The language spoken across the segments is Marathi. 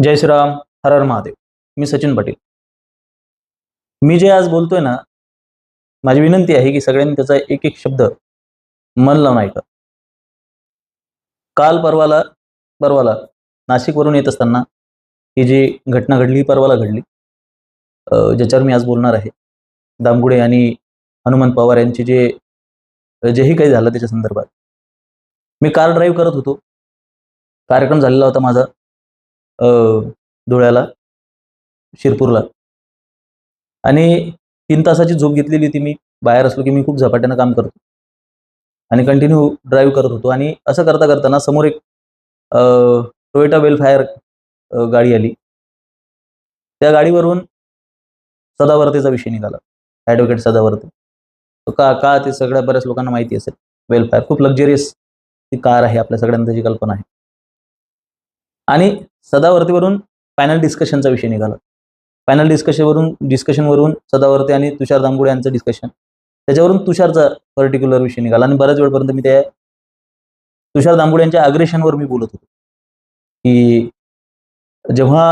जय श्रीराम. हर हर महादेव. मी सचिन पाटील. मी जे आज बोलतोय ना, माझी विनंती आहे की सगळ्यांनी त्याचा एक एक शब्द मन लावून ऐका. काल परवाला नाशिकवरून येत असताना ही जी घटना घडली, परवाला घडली, ज्याच्यावर मी आज बोलणार आहे. दामगुडे आणि हनुमंत पवार यांची जेही काही झालं त्याच्या संदर्भात. मी कार ड्राईव्ह करत होतो. कार्यक्रम झालेला होता माझा धुळ्याला, शिरपूरला, आणि 3 तासाची झोप घेतलेली होती. मी बाहेर असलो की मी खूप झपाट्यानं काम करतो आणि कंटिन्यू ड्राईव्ह करत होतो. आणि असं करता करताना समोर एक टोयोटा वेलफायर गाडी आली. त्या गाडीवरून सदावर्तेचा विषय निघाला. ॲडव्होकेट सदावर्ते. तो का ते सगळ्या बऱ्याच लोकांना माहिती असेल. वेलफायर खूप लक्झरियस ती कार आहे, आपल्या सगळ्यांना त्याची कल्पना आहे. आणि सदावर्तेवरून पॅनल डिस्कशनचा विषय निघाला. पॅनल डिस्कशनवरून सदावर्ते आणि तुषार दामगुडे यांचं डिस्कशन, त्याच्यावरून तुषारचा पर्टिक्युलर विषय निघाला. आणि बऱ्याच वेळपर्यंत मी त्या तुषार दामगुडे यांच्या अग्रेशनवर मी बोलत होतो की जेव्हा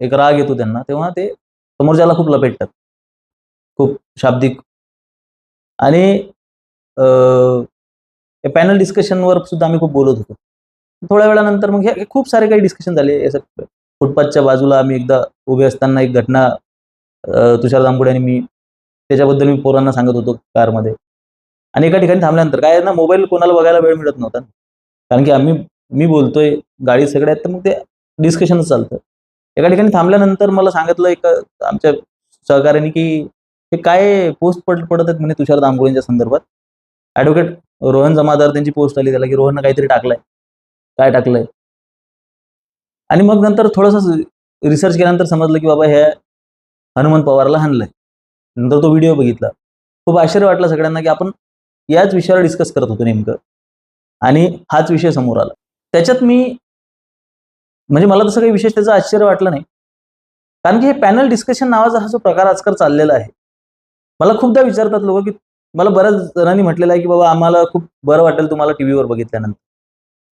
एक राग येतो त्यांना, तेव्हा ते समोरच्याला खूप लपेटतात, खूप शाब्दिक. आणि पॅनल डिस्कशनवर सुद्धा आम्ही खूप बोलत होतो. थोड्या वेळानंतर मग हे खूप सारे काही डिस्कशन झाले. असं फुटपाथच्या बाजूला आम्ही एकदा उभे असताना एक घटना, तुषार दामगुडे आणि मी, त्याच्याबद्दल मी पोरांना सांगत होतो कारमध्ये. आणि एका ठिकाणी थांबल्यानंतर काय ना, मोबाईल कोणाला बघायला वेळ मिळत नव्हता, कारण की मी बोलतोय, गाडी सगळे आहेत, तर मग ते डिस्कशनच चालतं. एका ठिकाणी थांबल्यानंतर मला सांगितलं एक आमच्या सहकार्याने की हे काय पोस्ट पडत आहेत म्हणे तुषार दामगुडेंच्या संदर्भात. ॲडव्होकेट रोहन जमादार त्यांची पोस्ट आली त्याला की रोहननं काहीतरी टाकलंय. काय टाकलंय? आणि मग नंतर थोडंसं रिसर्च केल्यानंतर समजलं की बाबा ह्या हनुमंत पवारला हाणलंय. नंतर तो व्हिडिओ बघितला. खूप आश्चर्य वाटलं सगळ्यांना की आपण याच विषयावर डिस्कस करत होतो नेमकं, आणि हाच विषय समोर आला. त्याच्यात म्हणजे मला तसं काही विशेष त्याचं आश्चर्य वाटलं नाही, कारण की हे पॅनल डिस्कशन नावाचा हा जो प्रकार आजकाल चाललेला आहे. मला खूपदा विचारतात लोक, की मला बऱ्याच जणांनी म्हटलेलं आहे की बाबा आम्हाला खूप बरं वाटेल तुम्हाला टीव्हीवर बघितल्यानंतर,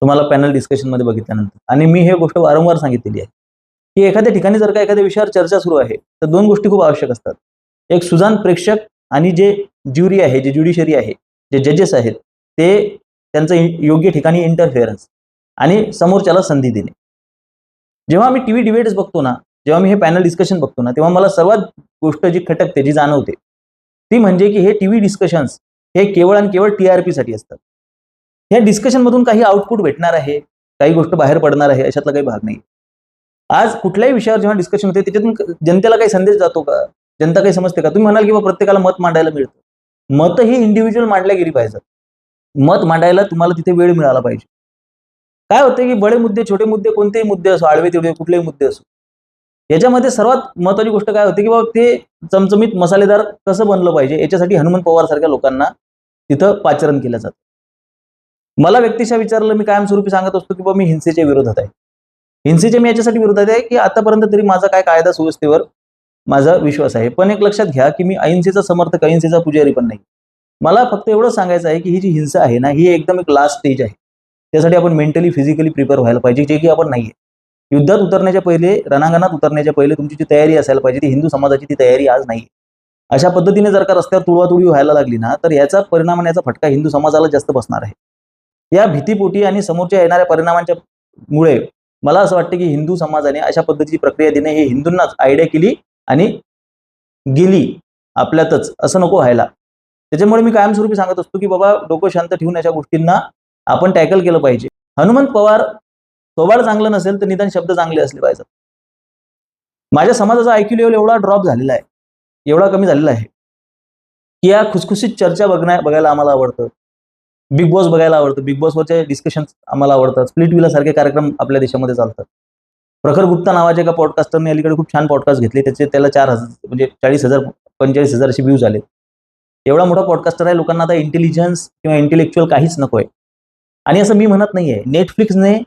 तुम्हाला पॅनल डिस्कशनमध्ये बघितल्यानंतर. आणि मी हे गोष्ट वारंवार सांगितलेली आहे की एखाद्या ठिकाणी जर का एखाद्या विषयावर चर्चा सुरू आहे, तर 2 गोष्टी खूप आवश्यक असतात. एक सुजाण प्रेक्षक, आणि जे ज्युरी आहे, जे ज्युडिशरी आहे, जे जजेस आहेत, ते त्यांचं योग्य ठिकाणी इंटरफेअरन्स आणि समोरच्याला संधी देणे. जेव्हा मी टीव्ही डिबेट्स बघतो ना, जेव्हा मी हे पॅनल डिस्कशन बघतो ना, तेव्हा मला सर्वात गोष्ट जी खटकते, जी जाणवते, ती म्हणजे की हे टीव्ही डिस्कशन्स हे केवळ आणि केवळ TRP साठी असतात. या डिस्कशनमधून काही आउटपुट भेटणार आहे, काही गोष्ट बाहेर पडणार आहे, अशातला काही भाग नाही. आज कुठल्याही विषयावर जेव्हा डिस्कशन होते, त्याच्यातून जनतेला काही संदेश जातो का? जनता काही समजते का? तुम्ही म्हणाल की प्रत्येकाला मत मांडायला मिळतं. मत ही इंडिव्हिज्युअल मांडल्या गेली पाहिजेत. मत मांडायला तुम्हाला तिथे वेळ मिळाला पाहिजे. काय होते की बडे मुद्दे, छोटे मुद्दे, कोणतेही मुद्दे असो, आडवे तिडवे कुठलेही मुद्दे असो, याच्यामध्ये सर्वात महत्त्वाची गोष्ट काय होते की बाबा ते चमचमीत मसालेदार कसं बनलं पाहिजे, याच्यासाठी हनुमंत पवार सारख्या लोकांना तिथं पाचारण केलं जातं. मला व्यक्तिशः विचारलं, मी कायमस्वरूपी सांगत असतो की बाबा मी हिंसेच्या विरोधात आहे. हिंसेच्या मी याच्यासाठी विरोधात आहे की आतापर्यंत तरी माझा काय कायदा सुव्यवस्थेवर माझा विश्वास आहे. पण एक लक्षात घ्या की मी अहिंसेचा समर्थक, अहिंसेचा पुजारी पण नाही. मला फक्त एवढं सांगायचं आहे की ही जी हिंसा आहे ना, ही एकदम एक लास्ट स्टेज आहे. त्यासाठी आपण मेंटली, फिजिकली प्रिपेअर व्हायला पाहिजे, जे की आपण नाहीये. युद्धात उतरण्याच्या पहिले, रणांगणात उतरण्याच्या पहिले तुमची जी तयारी असायला पाहिजे, ती हिंदू समाजाची ती तयारी आज नाही. अशा पद्धतीने जर का रस्त्यावर तुळवातुळी व्हायला लागली ना, तर याचा परिणाम आणि याचा फटका हिंदू समाजाला जास्त बसणार आहे. या भीतीपोटी आणि समोरच्या येणाऱ्या परिणामांच्या मुळे मला असं वाटतं की हिंदू समाजाने अशा पद्धतीची प्रक्रिया देणे हे हिंदूंनाच आयडिया केली आणि गेली आपल्यातच, असं नको व्हायला. त्याच्यामुळे मी कायमस्वरूपी सांगत असतो की बाबा डोकं शांत ठेवून अशा गोष्टींना आपण टॅकल केलं पाहिजे. हनुमंत पवार स्वभाव चांगलं नसेल तर निदान शब्द चांगले असले पाहिजेत. माझ्या समाजाचा IQ लेवल एवढा ड्रॉप झालेला आहे, एवढा कमी झालेला आहे की या खुसखुशीत चर्चा बघायला आम्हाला आवडतं. बिग बॉस बघायला आवडतं. बिग बॉसवरचे डिस्कशन आम्हाला आवडतात. स्प्लिट व्हीला सारखे कार्यक्रम आपल्या देशामध्ये चालतात. प्रखर गुप्ता नावाच्या एका पॉडकास्टरने अलीकडे खूप छान पॉडकास्ट घेतले. त्याला 4,000 म्हणजे 40,000 45,000 असे व्ह्यूज आले. एवढा मोठा पॉडकास्टर आहे. लोकांना आता इंटेलिजन्स किंवा इंटेलेक्च्युअल काहीच नकोय. आणि असं मी म्हणत नाहीये. नेटफ्लिक्सने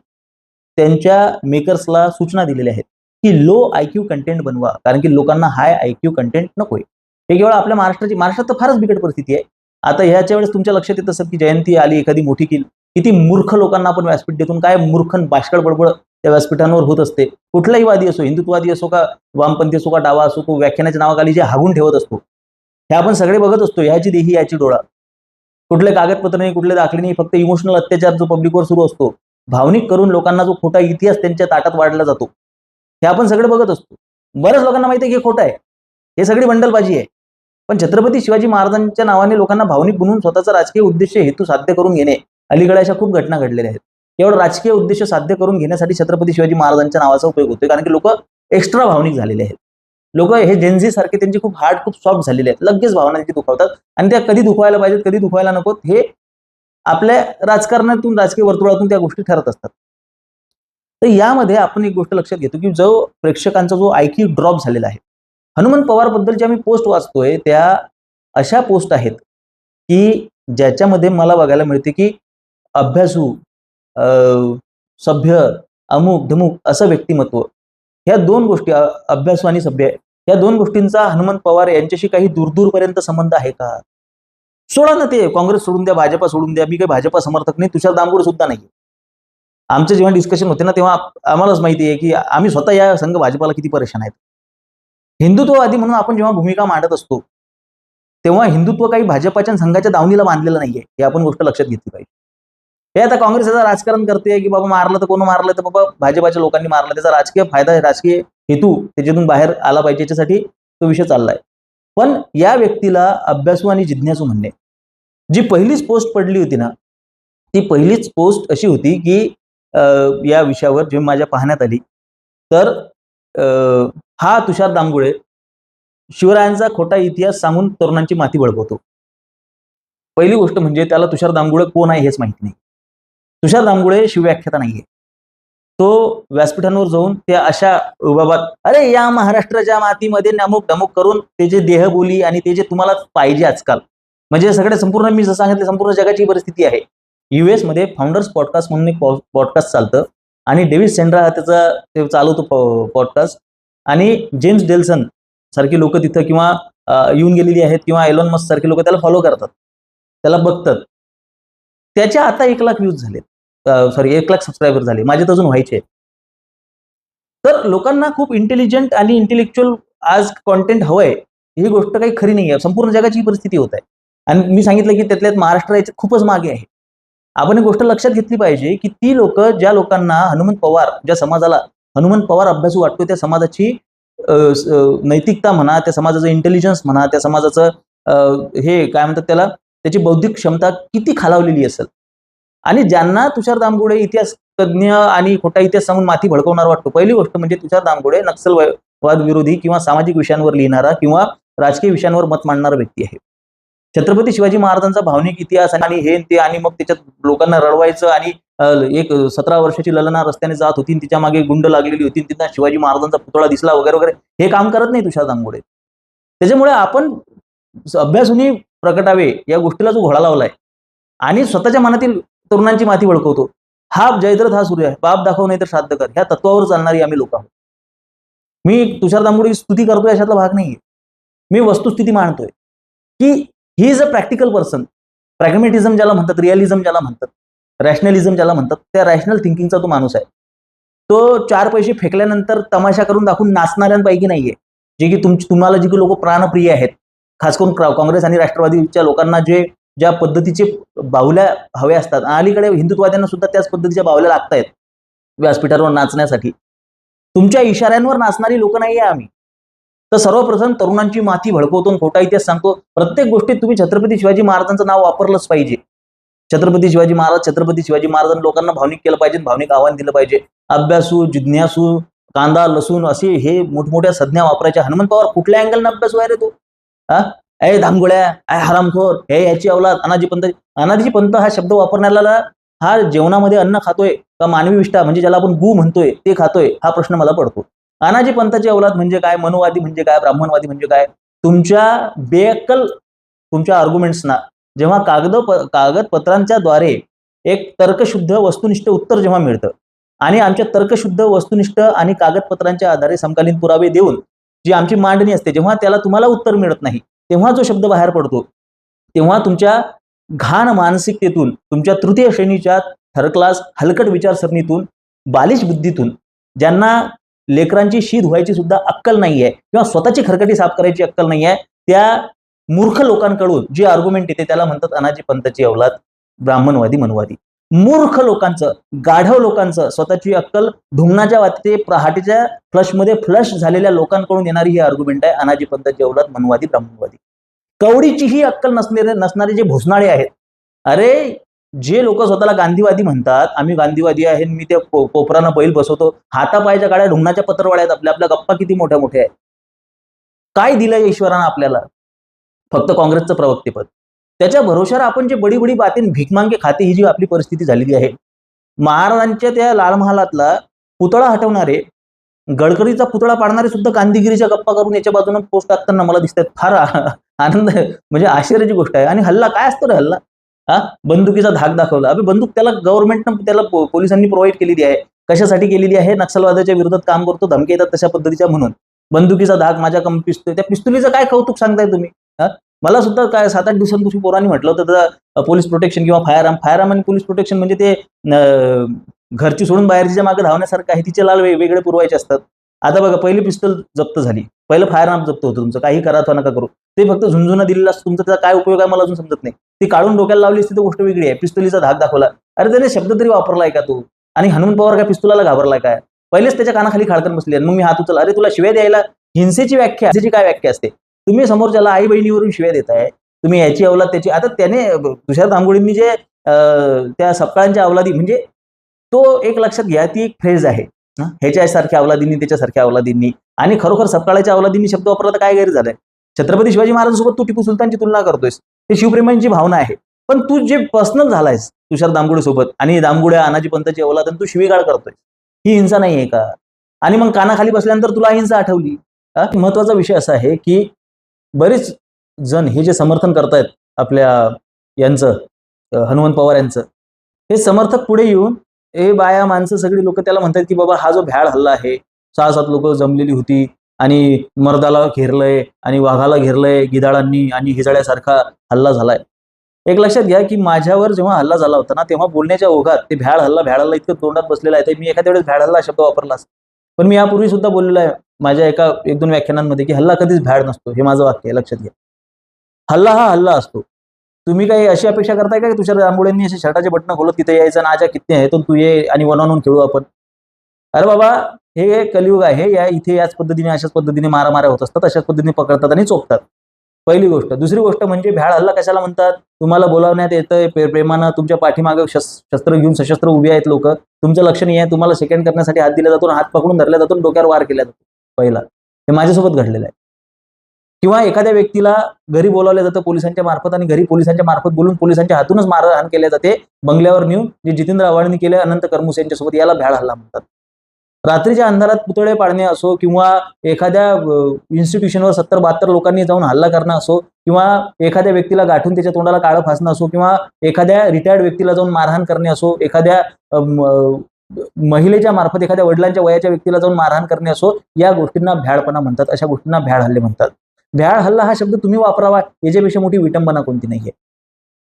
त्यांच्या मेकर्सला सूचना दिलेल्या आहेत की लो IQ कंटेंट बनवा, कारण की लोकांना हाय IQ कंटेंट नकोय. हे केवळ आपल्या महाराष्ट्रात तर फारच बिकट परिस्थिती आहे. आता ह्याच्या वेळेस तुमच्या लक्षात येत असेल की जयंती आली एखादी मोठी किती मूर्ख लोकांना आपण व्यासपीठ देतून काय मूर्ख बाष्कळ बडबड त्या व्यासपीठांवर होत असते. कुठलाही वादी असो, हिंदुत्ववादी असो का वामपंथी असो का डावा असो, तो व्याख्यानाच्या नावाखाली जे हागून ठेवत असतो हे आपण सगळे बघत असतो. ह्याची देही याची डोळा. कुठले कागदपत्र नाही, कुठले दाखले नाही, फक्त इमोशनल अत्याचार जो पब्लिकवर सुरू असतो, भावनिक करून लोकांना जो खोटा इतिहास त्यांच्या ताटात वाढला जातो, हे आपण सगळे बघत असतो. बऱ्याच लोकांना माहिती आहे की हे खोटं आहे, हे सगळी बंडलबाजी आहे. पण छत्रपती शिवाजी महाराजांच्या नावाने लोकांना भावनिक बनवून स्वतःचा राजकीय उद्देश हेतू साध्य करून घेणे, अलीकडे अशा खूप घटना घडलेल्या आहेत. केवळ राजकीय उद्देश साध्य करून घेण्यासाठी छत्रपती शिवाजी महाराजांच्या नावाचा उपयोग होतोय, कारण की लोक एक्स्ट्रा भावनिक झालेले आहेत. लोक हे जेनझी सारखे त्यांची खूप हार्ट खूप सॉफ्ट झालेले आहेत, लगेच भावना त्यांची दुखावतात आणि त्या कधी दुखवायला पाहिजेत कधी दुखवायला नकोत हे आपल्या राजकारणातून राजकीय वर्तुळातून त्या गोष्टी ठरत असतात. तर यामध्ये आपण एक गोष्ट लक्षात घेतो की जो प्रेक्षकांचा जो IQ ड्रॉप झालेला आहे, हनुमंत पवार बद्दलच्या मी पोस्ट वाचतोय त्या अशा पोस्ट आहेत की ज्याच्यामध्ये मला बघायला मिळते की अभ्यासू, सभ्य, अमुक धमुक असं व्यक्तिमत्व, ह्या दोन गोष्टी अभ्यासू आणि सभ्य, या दोन गोष्टींचा हनुमंत पवार यांच्याशी काही दूरपर्यंत संबंध आहे का? सोडा ना, ते काँग्रेस सोडून द्या, भाजपा सोडून द्या, मी काही भाजपा समर्थक नाही, तुषार दामगुडे सुद्धा नाही. आमचं जेव्हा डिस्कशन होते ना तेव्हा आम्हालाच माहिती आहे की आम्ही स्वतः या संघ भाजपाला किती परेशान आहेत. हिंदुत्ववादी म्हणून आपण जेव्हा भूमिका मांडत असतो तेव्हा हिंदुत्व काही भाजपाच्या संघाच्या दावणीला बांधलेलं नाहीये, हे आपण गोष्ट लक्षात घेतली पाहिजे. हे आता काँग्रेस याचं राजकारण करते की बाबा मारलं तर कोण मारलं तर बाबा भाजपाच्या लोकांनी मारलं, त्याचा राजकीय फायदा, राजकीय हेतू त्याच्यातून बाहेर आला पाहिजे, याच्यासाठी तो विषय चाललाय. पण या व्यक्तीला अभ्यासू आणि जिज्ञासू म्हणणे, जी पहिलीच पोस्ट पडली होती ना, ती पहिलीच पोस्ट अशी होती की या विषयावर जेव्हा माझ्या पाहण्यात आली तर हा तुषार दामगुडे शिवरायांचा खोटा इतिहास सांगून तरुणांची माथी बळकवतो. पहिली गोष्ट म्हणजे त्याला तुषार दामगुडे कोण आहे हेच माहिती नाही. तुषार दामगुडे शिवव्याख्याता नाहीये. तो व्यासपीठांवर जाऊन त्या अशा बाबा अरे या महाराष्ट्राच्या मातीमध्ये नमुक धमुक करून त्याचे देहबोली आणि ते जे तुम्हाला पाहिजे आजकाल, म्हणजे सगळे संपूर्ण मी जसं सांगितलं संपूर्ण जगाची परिस्थिती आहे. US मध्ये फाउंडर्स पॉडकास्ट म्हणून एक पॉडकास्ट चालतं आणि डेव्हिड सेंड्रा हा त्याचा ते चालवतो पॉडकास्ट, आणि जेम्स डेल्सन सारखी लोक तिथं किंवा येऊन गेलेली आहेत किंवा एलॉन मस्क सारखे लोक त्याला फॉलो करतात, त्याला बघतात. त्याच्या आता 1 लाख व्ह्यूज झाले, 1 लाख सबस्क्रायबर झाले, माझे तर अजून व्हायचे. तर लोकांना खूप इंटेलिजंट आणि इंटेलेक्च्युअल आज कॉन्टेंट हवंय, ही गोष्ट काही खरी नाही आहे. संपूर्ण जगाची परिस्थिती होत आहे आणि मी सांगितलं की त्यातल्यात महाराष्ट्र याच्यात खूपच मागे आहे. आपण एक गोष्ट लक्षात घेतली पाहिजे की ती लोक ज्या लोकांना हनुमंत पवार, ज्या समाजाला हनुमंत पवार अभ्यासू वाटतो, त्या समाजाची नैतिकता म्हणा, त्या समाजाचं इंटेलिजन्स म्हणा, त्या समाजाचं हे काय म्हणतात त्याला, त्याची बौद्धिक क्षमता किती खालावलेली असेल. आणि ज्यांना तुषार दामगुडे इतिहास तज्ञ आणि खोटा इतिहास सांगून माथी भडकवणार वाटतो, पहिली गोष्ट म्हणजे तुषार दामगुडे नक्षलवाद विरोधी किंवा सामाजिक विषयांवर लिहिणारा किंवा राजकीय विषयांवर मत मांडणारा व्यक्ती आहे. छत्रपती शिवाजी महाराजांचा भावनिक इतिहास आणि हे ते आणि मग त्याच्यात लोकांना रडवायचं आणि एक 17 वर्षाची ललना रस्त्याने जात होती, तिच्या मागे गुंड लागलेली होती, तिथं शिवाजी महाराजांचा पुतळा दिसला वगैरे वगैरे, हे काम करत नाही तुषार दामगुडे. त्याच्यामुळे आपण अभ्यासूनी प्रगटावे या गोष्टीला जो घोडा लावलाय आणि स्वतःच्या मनातील तरुणांची माथी वळकवतो, हा जयद्रथ हा सूर्य आहे, बाप दाखव नाही तर श्राद्ध कर, ह्या तत्वावर चालणारी आम्ही लोक आहोत. मी तुषार दामगुडेची स्तुती करतोय याच्यातला भाग नाहीये, मी वस्तुस्थिती मांडतोय की he is a practical person. Pragmatism ज्याला म्हणतात, रिअलिझम ज्याला म्हणतात, रॅशनलिझम ज्याला म्हणतात, त्या रॅशनल थिंकिंगचा तो माणूस आहे. तो 4 पैसे फेकल्यानंतर तमाशा करून दाखवून नाचणाऱ्यांपैकी नाहीये, जे की तुम्हाला जी की लोक प्राणप्रिय आहेत, खास करून काँग्रेस आणि राष्ट्रवादीच्या लोकांना ज्या पद्धतीचे बाहुल्या हवे असतात, अलीकडे हिंदुत्ववाद्यांना सुद्धा त्याच पद्धतीच्या बाहुल्या लागतायत व्यासपीठावर नाचण्यासाठी. तुमच्या इशाऱ्यांवर नाचणारी लोक नाहीये आम्ही. तर सर्वप्रथम तरुणांची माथी भडकवतो, खोटा इतिहास सांगतो. प्रत्येक गोष्टीत तुम्ही छत्रपती शिवाजी महाराजांचं नाव वापरलंच पाहिजे. छत्रपती शिवाजी महाराजांनी लोकांना भावनिक केलं पाहिजे, भावनिक आव्हान दिलं पाहिजे. अभ्यासू, जिज्ञासू, कांदा लसूण असे हे मोठमोठ्या संज्ञा वापरायच्या. हनुमंत पवार कुठल्या अँगलनं अभ्यासू आहे रे तो? ए धामगुळ्या, हरामखोर, हे याची अवलाद, अनाजी पंत हा शब्द वापरण्याला हा जेवणामध्ये अन्न खातोय का मानवी विष्ठा म्हणजे ज्याला आपण गु म्हणतोय ते खातोय, हा प्रश्न मला पडतो. अनाजी पंथाची अवलाद म्हणजे काय, मनुवादी म्हणजे काय, ब्राह्मणवादी म्हणजे काय? तुमच्या बेअक्कल तुमच्या आर्ग्युमेंट्सना जेव्हा कागदपत्रांच्या द्वारे एक तर्कशुद्ध वस्तुनिष्ठ उत्तर जेव्हा मिळतं आणि आमच्या तर्कशुद्ध वस्तुनिष्ठ आणि कागदपत्रांच्या आधारे समकालीन पुरावे देऊन जी आमची मांडणी असते, जेव्हा त्याला तुम्हाला उत्तर मिळत नाही, तेव्हा जो शब्द बाहेर पडतो, तेव्हा तुमच्या घाण मानसिकतेतून, तुमच्या तृतीय श्रेणीच्या थर्ड क्लास हलकट विचारसरणीतून बालिश बुद्धीतून, ज्यांना लेकरांची शी धुवायची सुद्धा अक्कल नाहीये किंवा स्वतःची खरकटी साफ करायची अक्कल नाहीये, त्या मूर्ख लोकांकडून जी आर्ग्युमेंट येते त्याला म्हणतात अनाजी पंथाची अवलाद, ब्राह्मणवादी, मनवादी. मूर्ख लोकांचं, गाढव लोकांचं, स्वतःची अक्कल ढुंगणाच्या वाटते पहाटेच्या फ्लशमध्ये फ्लश झालेल्या लोकांकडून येणारी ही आर्ग्युमेंट आहे अनाजी पंथाची अवलाद, मनवादी, ब्राह्मणवादी. कवडीचीही अक्कल नसणारे जे भोसनाळे आहेत. अरे जे लोक स्वतःला गांधीवादी म्हणतात, आम्ही गांधीवादी आहे, मी त्या कोपरानं बैल बसवतो, हातापायच्या काळ्या ढुंगणाच्या पत्रवाड्या आहेत आपल्या गप्पा किती मोठ्या मोठ्या आहेत. काय दिलंय ईश्वरानं आपल्याला? फक्त काँग्रेसचं प्रवक्तेपद. त्याच्या भरोशावर आपण जे बडी बडी बातें भिकमांगे खाते, ही जी आपली परिस्थिती झालेली आहे. महाराजांच्या त्या लाल महालातला पुतळा हटवणारे, गडकरीचा पुतळा पाडणारे सुद्धा गांधीगिरीच्या गप्पा करून याच्या बाजूने पोस्ट टाकताना मला दिसतात. फार आनंद, म्हणजे आश्चर्याची गोष्ट आहे. आणि हल्ला काय असतो रे हल्ला? बंदुकीचा धाक दाखवला. अबे बंदूक त्याला गव्हर्नमेंटनं, त्याला पोलिसांनी प्रोव्हाइड केलेली आहे. कशासाठी केलेली आहे? नक्षलवादाच्या विरोधात काम करतो, धमकी येतात तशा पद्धतीच्या म्हणून. बंदुकीचा धाक, माझ्या त्या पिस्तुलीचं काय कौतुक सांगताय तुम्ही? मला सुद्धा काय 7-8 दिवसांपूर्वी पोरांनी म्हटलं होतं पोलीस प्रोटेक्शन किंवा फायर आणि पोलीस प्रोटेक्शन म्हणजे ते घरची सोडून बाहेरच्या मागे धावण्यासारखं आहे. तिचे लाल वेगवेगळे पुरवायचे असतात. आता बघा, पहिली पिस्तूल जप्त झाली, पहिलं फायर आर्म जप्त होतं तुमचं, काही करा अथवा नका करू, ते फक्त झुंझुना दिलेला असतं तुमचा, त्याचा काय उपयोग आहे मला अजून समजत नाही. ती काढून डोक्याला लावली असती तर गोष्ट वेगळी आहे. पिस्तुलीचा धाक दाखवला, अरे त्याने शब्द तरी वापरलाय का तू? आणि हनुमंत पवार काय पिस्तुलाला घाबरलाय काय? पहिलेच त्याच्या कानाखाली खाडकन बसली, मग मी हात उचल. अरे तुला शिव्या द्यायला हिंसेची व्याख्या, हिंसेची काय व्याख्या असते? तुम्ही समोरच्याला आई बहिणीवरून शिव्या देताय, तुम्ही याची अवलाद त्याची. आता त्याने तुषार धामगुडेंनी जे त्या सपकाळांच्या अवलादी, म्हणजे तो एक लक्षात घ्या, ती एक फ्रेज आहे, ह्याच्यासारख्या अवलादींनी, त्याच्यासारख्या अवलादींनी. आणि खरोखर सपकाळाच्या अवलादींनी शब्द वापरला तर काय गैर झालंय? छत्रपती शिवाजी महाराजांसोबत तू टिपू सुलतानची तुलना करतोयस, ते शिवप्रेमांची भावना आहे. पण तू जे पर्सनल झालायस तुषार दामगुडे सोबत, आणि दामगुडे अनाजी पंथाची अवलाद, आणि तू शिवीगाळ करतोय, ही हिंसा नाही आहे का? आणि मग कानाखाली बसल्यानंतर तुला हिंसा आठवली. महत्वाचा विषय असा आहे की बरेच जण हे जे समर्थन करतायत आपल्या यांचं, हनुमंत पवार यांचं, हे समर्थक पुढे येऊन हे बाया माणसं सगळी लोक त्याला म्हणतात की बाबा हा जो भ्याड हल्ला आहे, 6-7 लोक जमलेली होती आणि मर्दाला घेरलंय आणि वाघाला घेरलंय गिधाडांनी आणि हिजड्यासारखा हल्ला झालाय. एक लक्षात घ्या की माझ्यावर जेव्हा हल्ला झाला होता ना, तेव्हा बोलण्याच्या ओघात ते भ्याड हल्ला इतकं तोंडात बसलेलं आहे, मी एखाद्या वेळेस भ्याड हल्ला शब्द वापरला. पण मी यापूर्वी सुद्धा बोललेलो आहे माझ्या 1-2 व्याख्यानांमध्ये की हल्ला कधीच भ्याड नसतो. हे माझं वाक्य आहे, लक्षात घ्या. हल्ला हा हल्ला असतो. तुम्ही काही अशी अपेक्षा करताय का की तुषार दामगुडेंनी असे शर्टाचे बटणं खोलत तिथे यायचं ना, आजा किती आहे तू ये आणि 1 on 1 खेळू आपण? अरे बाबा, हे कलियुग आहे, इथे याच पद्धतीने अशाच पद्धतीने मारामाऱ्या होत असतात, अशाच पद्धतीने पकडतात आणि चोपतात. पहिली गोष्ट. दुसरी गोष्ट म्हणजे भ्याड हल्ला कशाला म्हणतात? तुम्हाला बोलावण्यात येतंय प्रेमानं, तुमच्या पाठीमागे शस्त्र घेऊन सशस्त्र उभी आहेत लोक, तुमचं लक्ष नाही आहे, तुम्हाला सेकंड करण्यासाठी हात दिला जातो, हात पकडून धरला जातो, डोक्यावर वार केला जातो. पहिला हे माझ्यासोबत घडलेलं आहे. किंवा एखाद्या व्यक्तीला घरी बोलावलं जातं पोलिसांच्या मार्फत, आणि घरी पोलिसांच्या मार्फत बोलून पोलिसांच्या हातूनच मारहाण केल्या जाते, बंगल्यावर नेऊन, जे जितेंद्र आव्हाडांनी केले अनंत कर्मुस यांच्यासोबत. याला भ्याड हल्ला म्हणतात. रात्रीच्या अंधारात पुतळे पाडणे असो, किंवा एखाद्या इन्स्टिट्यूशनवर 70-72 लोकांनी जाऊन हल्ला करणं असो, किंवा एखाद्या व्यक्तीला गाठून त्याच्या तोंडाला काळं फासणं असो, किंवा एखाद्या रिटायर्ड व्यक्तीला जाऊन मारहाण करणे असो, एखाद्या महिलेच्या मार्फत एखाद्या वडिलांच्या वयाच्या व्यक्तीला जाऊन मारहाण करणे असो, या गोष्टींना भ्याडपणा म्हणतात. अशा गोष्टींना भ्याड हल्ले म्हणतात. भ्याड हल्ला हा शब्द तुम्ही वापरावा, याच्यापेक्षा मोठी विटंबना कोणती नाहीये.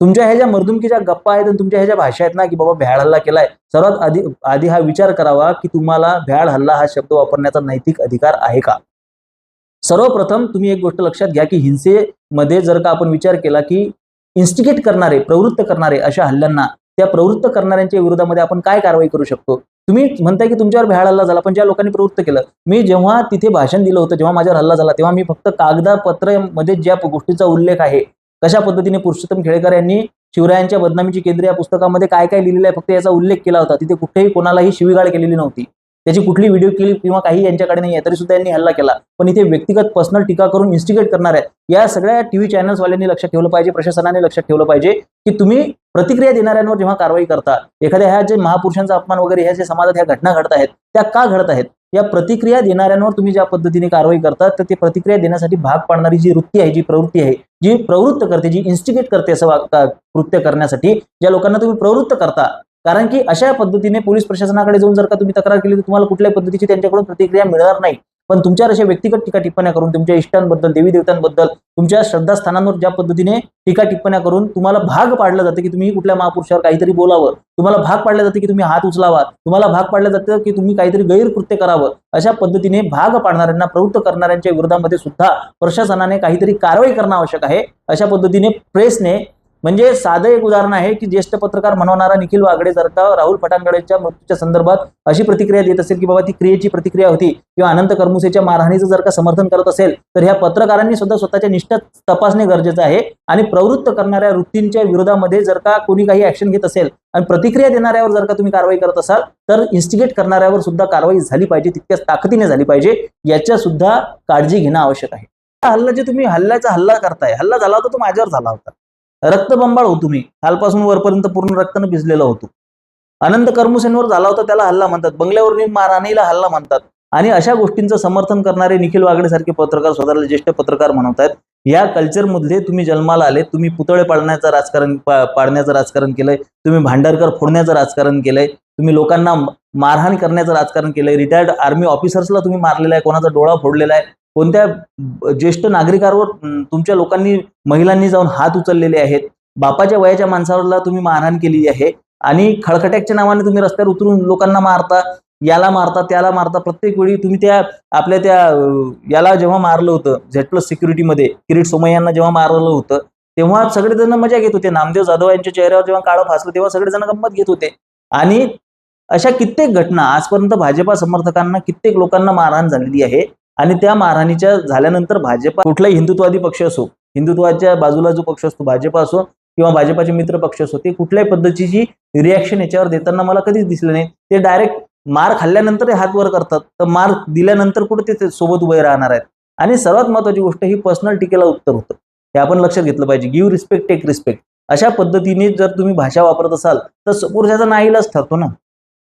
तुमच्या ह्या ज्या मर्दुमकीच्या गप्पा आहेत आणि तुमच्या ह्या ज्या भाषा आहेत ना की बाबा भ्याड हल्ला केलाय, सर्वात आधी हा विचार करावा की तुम्हाला भ्याड हल्ला हा शब्द वापरण्याचा नैतिक अधिकार आहे का? सर्वप्रथम तुम्ही एक गोष्ट लक्षात घ्या की हिंसेमध्ये जर का आपण विचार केला की इन्स्टिगेट करणारे, प्रवृत्त करणारे अशा हल्ल्यांना, त्या प्रवृत्त करणाऱ्यांच्या विरोधामध्ये आपण काय कारवाई करू शकतो? तुम्ही म्हणताय की तुमच्यावर भ्याड हल्ला झाला, पण ज्या लोकांनी प्रवृत्त केलं, मी जेव्हा तिथे भाषण दिलं होतं, जेव्हा माझ्यावर हल्ला झाला, तेव्हा मी फक्त कागदपत्रामध्ये ज्या गोष्टीचा उल्लेख आहे, कशा पद्धतीने पुरुषोत्तम खेडेकर यांनी शिवरायांच्या बदनामीची केंद्र या पुस्तकामध्ये काय काय लिहिलेलं आहे, फक्त याचा उल्लेख केला होता. तिथे कुठेही कोणालाही शिवीगाळ केलेली नव्हती, त्याची कुठली व्हिडिओ क्लिप किंवा काही यांच्याकडे नाही आहे, तरी सुद्धा यांनी हल्ला केला. पण इथे व्यक्तिगत पर्सनल टीका करून इन्स्टिगेट करणार आहेत. या सगळ्या टीव्ही चॅनल्सवाल्यांनी लक्षात ठेवलं पाहिजे, प्रशासनाने लक्षात ठेवलं पाहिजे की तुम्ही प्रतिक्रिया देणाऱ्यांवर जेव्हा कारवाई करता, एखाद्या ह्या जे महापुरुषांचा अपमान वगैरे ह्या जे समाजात ह्या घटना घडत आहेत, त्या का घडत आहेत, या प्रतिक्रिया देणाऱ्यांवर तुम्ही ज्या पद्धतीने कारवाई करतात, तर ते प्रतिक्रिया देण्यासाठी भाग पाडणारी जी वृत्ती आहे, जी प्रवृत्ती आहे, जी प्रवृत्त करते, जी इन्स्टिगेट करते असं कृत्य करण्यासाठी ज्या लोकांना तुम्ही प्रवृत्त करता, कारण की अशा पद्धतीने पोलीस प्रशासनाकडे जाऊन जर का तुम्ही तक्रार केली तर तुम्हाला कुठल्याही पद्धतीची त्यांच्याकडून प्रतिक्रिया मिळणार नाही. पण तुमच्यावर अशा व्यक्तिगत टीका टिप्पण्या करून तुमच्या इष्टांबद्दल, देवी देवतांबद्दल, तुमच्या श्रद्धास्थानांवर ज्या पद्धतीने टीका टिप्पण्या करून तुम्हाला भाग पाडलं जातं की तुम्ही कुठल्या महापुरुषावर काहीतरी बोलावं, तुम्हाला भाग पाडलं जातं की तुम्ही हात उचलावा, तुम्हाला भाग पाडलं जातं की तुम्ही काहीतरी गैरकृत्य करावं, अशा पद्धतीने भाग पाडणाऱ्यांना, प्रवृत्त करणाऱ्यांच्या विरोधामध्ये सुद्धा प्रशासनाने काहीतरी कारवाई करणं आवश्यक आहे. अशा पद्धतीने प्रेसने, म्हणजे साधं एक उदाहरण आहे की ज्येष्ठ पत्रकार म्हणवणारा निखिल वागडे जर का राहुल फटांगडेच्या मृत्यूच्या संदर्भात अशी प्रतिक्रिया देत असेल की बाबा ती क्रियेची प्रतिक्रिया होती, किंवा अनंत करमुसेच्या मारहाणीचं जर का समर्थन करत असेल, तर ह्या पत्रकारांनी सुद्धा स्वतःच्या निष्ठा तपासणे गरजेचं आहे. आणि प्रवृत्त करणाऱ्या वृत्तींच्या विरोधामध्ये जर का कोणी काही ऍक्शन घेत असेल आणि प्रतिक्रिया देणाऱ्यावर जर का तुम्ही कारवाई करत असाल, तर इन्स्टिगेट करणाऱ्यावर सुद्धा कारवाई झाली पाहिजे, तितक्याच ताकदीने झाली पाहिजे, याच्या सुद्धा काळजी घेणं आवश्यक आहे. हल्ला जे तुम्ही हल्ला करताय, हल्ला झाला होता तो माझ्यावर झाला होता, रक्तबंबाळ होतो मी, खालपासून वरपर्यंत पूर्ण रक्तानं भिजलेला होतो. अनंत करमुसेंवर झाला होता त्याला हल्ला म्हणतात, बंगल्यावर मारहाणीला हल्ला म्हणतात. आणि अशा गोष्टींचं समर्थन करणारे निखिल वागडे सारखे पत्रकार स्वतःला ज्येष्ठ पत्रकार म्हणतात. या कल्चरमधले तुम्ही जन्माला आले, तुम्ही पुतळे पाडण्याचं राजकारण केलंय, तुम्ही भांडारकर फोडण्याचं राजकारण केलंय, तुम्ही लोकांना मारहाण करण्याचं राजकारण केलंय, रिटायर्ड आर्मी ऑफिसर्सला तुम्ही मारलेला आहे, कोणाचा डोळा फोडलेला आहे, कोणत्या ज्येष्ठ नागरिकांवर तुमच्या लोकांनी, महिलांनी जाऊन हात उचललेले आहेत, बापाच्या वयाच्या माणसावरला तुम्ही मारहाण केलेली आहे, आणि खळखट्याच्या नावाने तुम्ही रस्त्यावर उतरून लोकांना मारता, याला मारता, त्याला मारता. प्रत्येक वेळी तुम्ही त्या याला जेव्हा मारलं होतं Z+ सिक्युरिटीमध्ये, किरीट सोमय्यांना जेव्हा मारलं होतं, तेव्हा सगळेजण मजा घेत होते. नामदेव जाधव यांच्या चेहऱ्यावर जेव्हा काळं फासलं तेव्हा सगळेजण गंमत घेत होते. आणि अशा कित्येक घटना आजपर्यंत भाजपा समर्थकांना, कित्येक लोकांना मारहाण झालेली आहे. आणि त्या मारहाणीच्या झाल्यानंतर भाजपा, कुठलाही हिंदुत्ववादी पक्ष असो, हिंदुत्वाच्या बाजूला जो पक्ष असतो, भाजपा असो किंवा भाजपाचे मित्र पक्ष असो, ते कुठल्याही पद्धतीची रिॲक्शन याच्यावर देताना मला कधीच दिसलं नाही. ते डायरेक्ट मार खाल्ल्यानंतर हात वर करतात, तर मार दिल्यानंतर कुठे ते सोबत उभे राहणार आहेत. आणि सर्वात महत्वाची गोष्ट ही पर्सनल टीकेला उत्तर होतं, हे आपण लक्षात घेतलं पाहिजे. Give respect, take respect. अशा पद्धतीने जर तुम्ही भाषा वापरत असाल तर समोरच्याचा नाईलाज ठरतो ना.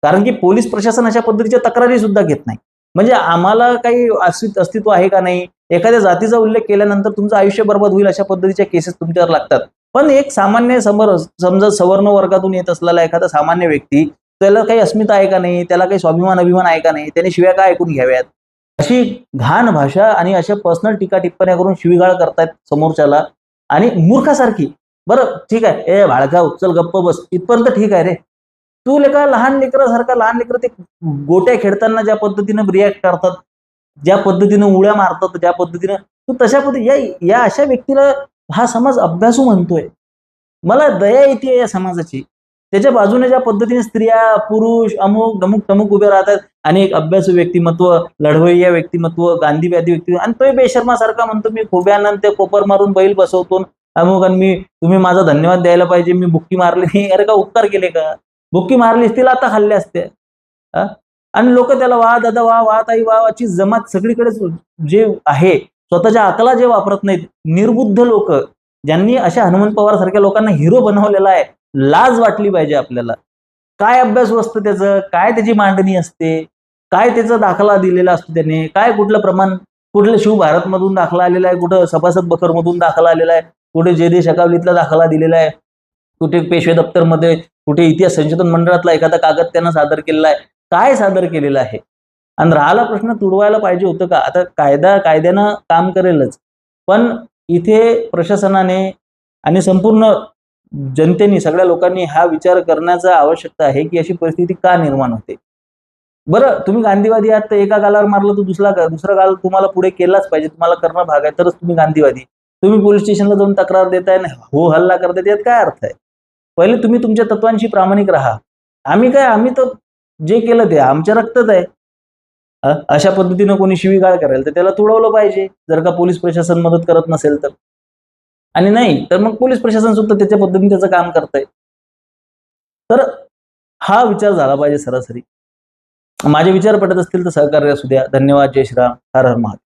कारण की पोलीस प्रशासन अशा पद्धतीच्या तक्रारी सुद्धा घेत नाही. म्हणजे आम्हाला काही अस्तित्व आहे का नाही, एखाद्या जातीचा उल्लेख केल्यानंतर तुमचं आयुष्य बर्बाद होईल अशा पद्धतीच्या केसेस तुमच्यावर लागतात. पण एक सामान्य समजा सवर्ण वर्गातून येत असलेला एखादा सामान्य व्यक्ती, त्याला काही अस्मिता आहे का नाही, त्याला काही स्वाभिमान अभिमान आहे का नाही, त्याने शिव्या काय ऐकून घ्याव्यात. अशी घाण भाषा आणि अशा पर्सनल टीका टिप्पण्या करून शिवीगाळ करतायत समोरच्याला, आणि मूर्खासारखी. बरं ठीक आहे, ए भाळका उचल गप्प बस, इथपर्यंत ठीक आहे रे. तू लेका लहान लेकरं ते गोट्या खेळताना ज्या पद्धतीनं रिॲक्ट करतात, ज्या पद्धतीनं उड्या मारतात, ज्या पद्धतीनं तू तशा पद्धती या अशा व्यक्तीला हा समाज अभ्यासू म्हणतोय. मला दया येते या समाजाची. त्याच्या बाजूने ज्या पद्धतीने स्त्रिया, पुरुष, अमुक धमुक तमुक उभे राहतात, आणि एक अभ्यासू व्यक्तिमत्व, लढवय्या व्यक्तिमत्व, गांधीवादी व्यक्तिमत्व, आणि तो बेशर्मासारखा म्हणतो मी खोब्यानं ते कोपर मारून बैल बसवतो अमुक, आणि तुम्ही माझा धन्यवाद द्यायला पाहिजे, मी बुक्की मारली नाही. अरे का उपकार केले का? बुक्की मारली असतील आता खाल्ले असते. आणि लोक त्याला वा दादा वा, वा ताई वा, अशी जमात सगळीकडे जे आहे, स्वतःच्या अकला जे वापरत नाहीत, निर्बुद्ध लोक, ज्यांनी अशा हनुमंत पवार सारख्या लोकांना हिरो बनवलेला आहे. लाज वाटली पाहिजे आपल्याला. काय अभ्यास असतं त्याचं, काय त्याची मांडणी असते, काय त्याचा दाखला दिलेला असतो त्याने, काय कुठलं प्रमाण, कुठलं शिव भारत मधून दाखला आलेला आहे, कुठं सभासद बखर मधून दाखला आलेला आहे, कुठे जयदेश अकावलीतला दाखला दिलेला आहे, कुठे पेशवे दप्तरमध्ये, कुठे इतिहास संशोधन मंडळातला एखादा कागद त्यानं सादर केलेला आहे, काय सादर केलेलं आहे. आणि राहिला प्रश्न, तुडवायला पाहिजे होतं का? आता कायद्यानं काम करेलच, पण इथे प्रशासनाने आणि संपूर्ण जनतेने, सगळ्या लोकांनी हा विचार करण्याचा आवश्यकता आहे की अशी परिस्थिती का निर्माण होते. बरं, तुम्ही गांधीवादी आहात तर एका गालावर मारलं तर दुसरा गाल तुम्हाला पुढे केलाच पाहिजे, तुम्हाला करणं भाग आहे, तरच तुम्ही गांधीवादी. तुम्ही पोलीस स्टेशनला जाऊन तक्रार देताय, हो हल्ला करताय, यात काय अर्थ आहे? पहिले तुम्ही तुमच्या तत्वांशी प्रामाणिक राहा. आम्ही तर जे केलं ते आमच्या रक्तात आहे. अशा पद्धतीनं कोणी शिवीगाळ करेल तर त्याला तुडवलं पाहिजे, जर का पोलीस प्रशासन मदत करत नसेल तर. आणि नाही तर मग पोलीस प्रशासन सुद्धा त्याच्या पद्धतीने त्याचं काम करतंय. तर हा विचार झाला पाहिजे सरासरी. माझे विचार पटत असतील तर सहकार्य असू द्या. धन्यवाद. जय श्रीराम. हर हर महादेव.